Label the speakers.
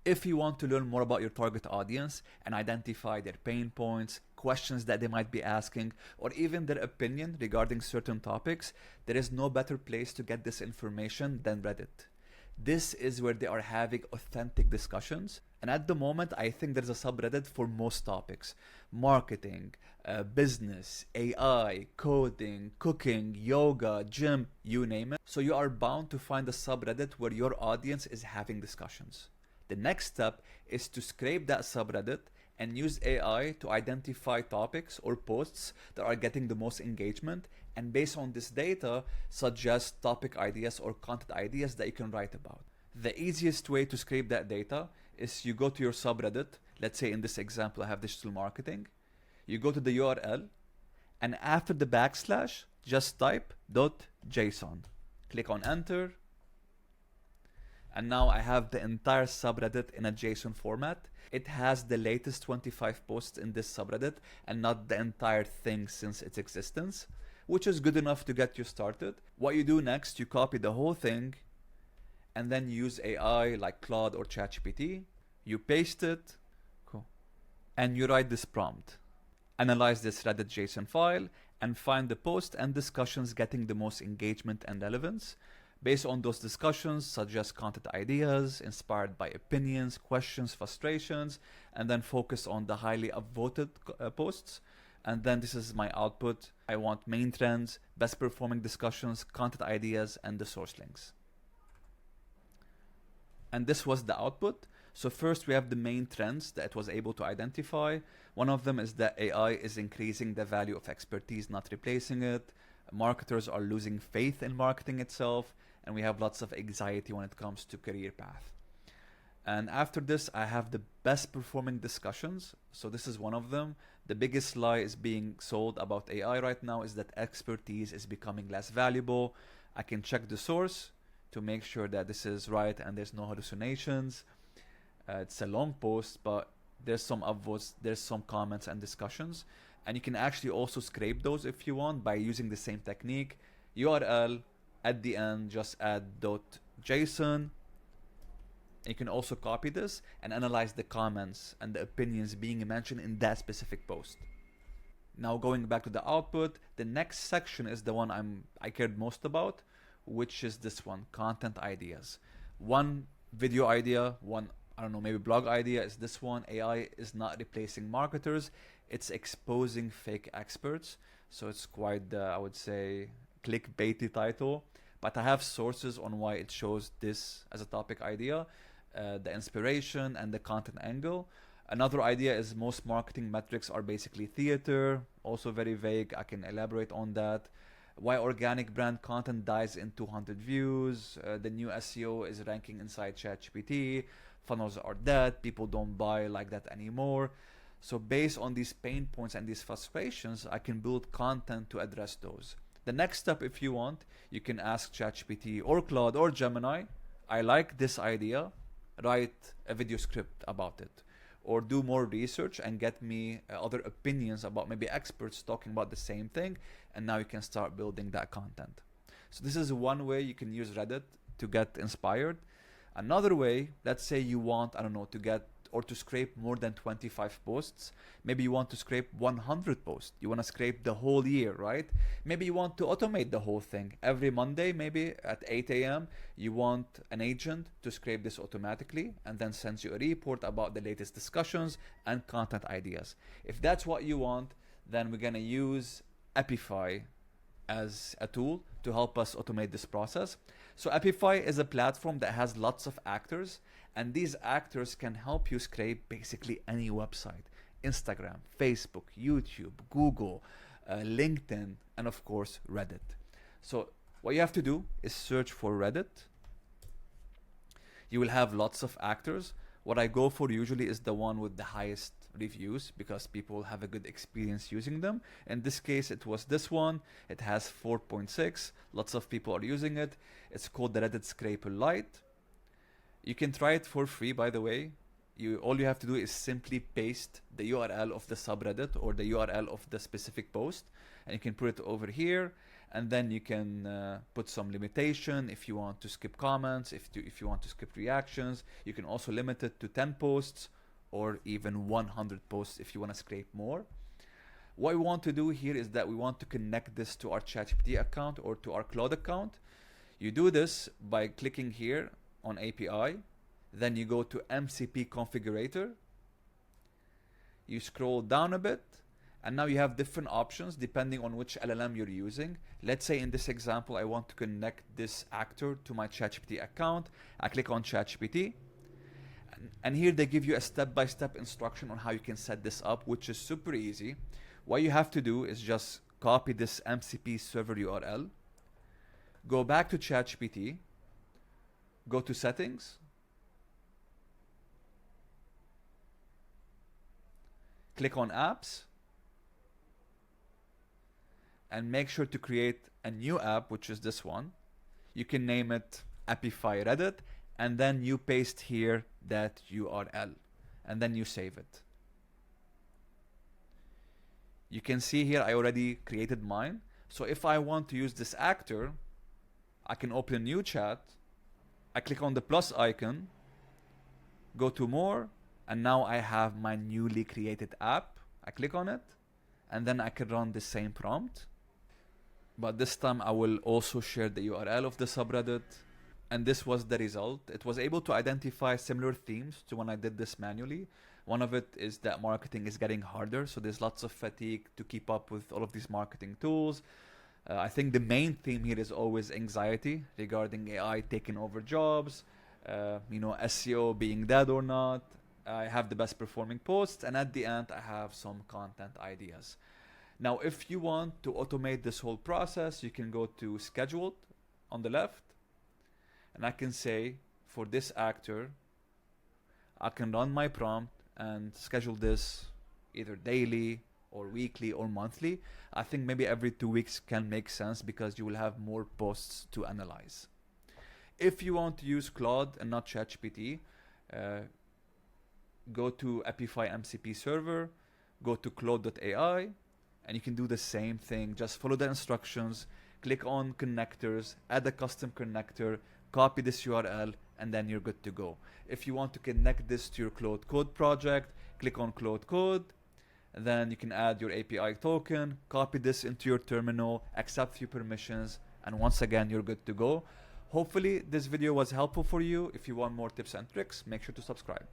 Speaker 1: If you want to learn more about your target audience and identify their pain points, questions that they might be asking, or even their opinion regarding certain topics, there is no better place to get this information than Reddit. This is where they are having authentic discussions. And at the moment, I think there's a subreddit for most topics: marketing, business, AI, coding, cooking, yoga, gym, you name it. So you are bound to find a subreddit where your audience is having discussions. The next step is to scrape that subreddit and use AI to identify topics or posts that are getting the most engagement, and based on this data, suggest topic ideas or content ideas that you can write about. The easiest way to scrape that data is you go to your subreddit. Let's say in this example I have digital marketing. You go to the URL, and after the backslash, just type .json. Click on enter, and now I have the entire subreddit in a JSON format. It has the latest 25 posts in this subreddit and not the entire thing since its existence, which is good enough to get you started. What you do next, you copy the whole thing and then use AI like Claude or ChatGPT. You paste it, cool, and you write this prompt. Analyze this Reddit JSON file and find the post and discussions getting the most engagement and relevance. Based on those discussions, suggest content ideas inspired by opinions, questions, frustrations, and then focus on the highly upvoted posts. And then this is my output. I want main trends, best performing discussions, content ideas, and the source links. And this was the output. So first we have the main trends that it was able to identify. One of them is that AI is increasing the value of expertise, not replacing it. Marketers are losing faith in marketing itself, and we have lots of anxiety when it comes to career path. And after this, I have the best performing discussions. So this is one of them. The biggest lie is being sold about AI right now is that expertise is becoming less valuable. I can check the source to make sure that this is right and there's no hallucinations. It's a long post, but there's some upvotes, there's some comments and discussions. And you can actually also scrape those if you want by using the same technique. URL, at the end, just add .json. You can also copy this and analyze the comments and the opinions being mentioned in that specific post. Now going back to the output, the next section is the one I cared most about, which is this one, content ideas. One video idea, one, I don't know, maybe blog idea is this one. AI is not replacing marketers, it's exposing fake experts. So it's quite the, I would say, clickbaity title, but I have sources on why it shows this as a topic idea, the inspiration and the content angle. Another idea is most marketing metrics are basically theater, also very vague. I can elaborate on that. Why organic brand content dies in 200 views. The new SEO is ranking inside ChatGPT. Funnels are dead. People don't buy like that anymore. So based on these pain points and these frustrations, I can build content to address those. The next step, if you want, you can ask ChatGPT or Claude or Gemini, I like this idea, write a video script about it. Or do more research and get me other opinions about maybe experts talking about the same thing, and now you can start building that content. So this is one way you can use Reddit to get inspired. Another way, let's say you want, I don't know, to get or to scrape more than 25 posts. Maybe you want to scrape 100 posts. You want to scrape the whole year, right? Maybe you want to automate the whole thing. Every Monday, maybe at 8 a.m., you want an agent to scrape this automatically and then sends you a report about the latest discussions and content ideas. If that's what you want, then we're going to use Apify as a tool to help us automate this process. So Apify is a platform that has lots of actors, and these actors can help you scrape basically any website: Instagram, Facebook, YouTube, Google, LinkedIn, and of course Reddit. So what you have to do is search for Reddit. You will have lots of actors. What I go for usually is the one with the highest reviews because people have a good experience using them. In this case, it was this one. It has 4.6. Lots of people are using it. It's called the Reddit Scraper Lite. You can try it for free, by the way. All you have to do is simply paste the URL of the subreddit or the URL of the specific post, and you can put it over here. And then you can put some limitation if you want to skip comments, if you want to skip reactions. You can also limit it to 10 posts or even 100 posts if you want to scrape more. What we want to do here is that we want to connect this to our ChatGPT account or to our Claude account. You do this by clicking here on API, then you go to MCP configurator, you scroll down a bit, and now you have different options depending on which LLM you're using. Let's say in this example, I want to connect this actor to my ChatGPT account. I click on ChatGPT, and here they give you a step-by-step instruction on how you can set this up, which is super easy. What you have to do is just copy this MCP server URL, go back to ChatGPT, go to settings, click on apps, and make sure to create a new app, which is this one. You can name it Apify Reddit, and then you paste here that URL, and then you save it. You can see here I already created mine. So if I want to use this actor, I can open a new chat. I click on the plus icon, go to more, and now I have my newly created app. I click on it, and then I can run the same prompt. But this time I will also share the URL of the subreddit. And this was the result. It was able to identify similar themes to when I did this manually. One of it is that marketing is getting harder, so there's lots of fatigue to keep up with all of these marketing tools. I think the main theme here is always anxiety regarding AI taking over jobs, SEO being dead or not. I have the best performing posts, and at the end I have some content ideas. Now, if you want to automate this whole process, you can go to scheduled on the left, and I can say for this actor, I can run my prompt and schedule this either daily or weekly or monthly. I think maybe every 2 weeks can make sense because you will have more posts to analyze. If you want to use Claude and not ChatGPT, go to Apify MCP server, go to Claude.ai, and you can do the same thing. Just follow the instructions, click on connectors, add a custom connector, copy this URL, and then you're good to go. If you want to connect this to your Claude Code project, click on Claude Code, and then you can add your API token, copy this into your terminal, accept few permissions, and once again, you're good to go. Hopefully, this video was helpful for you. If you want more tips and tricks, make sure to subscribe.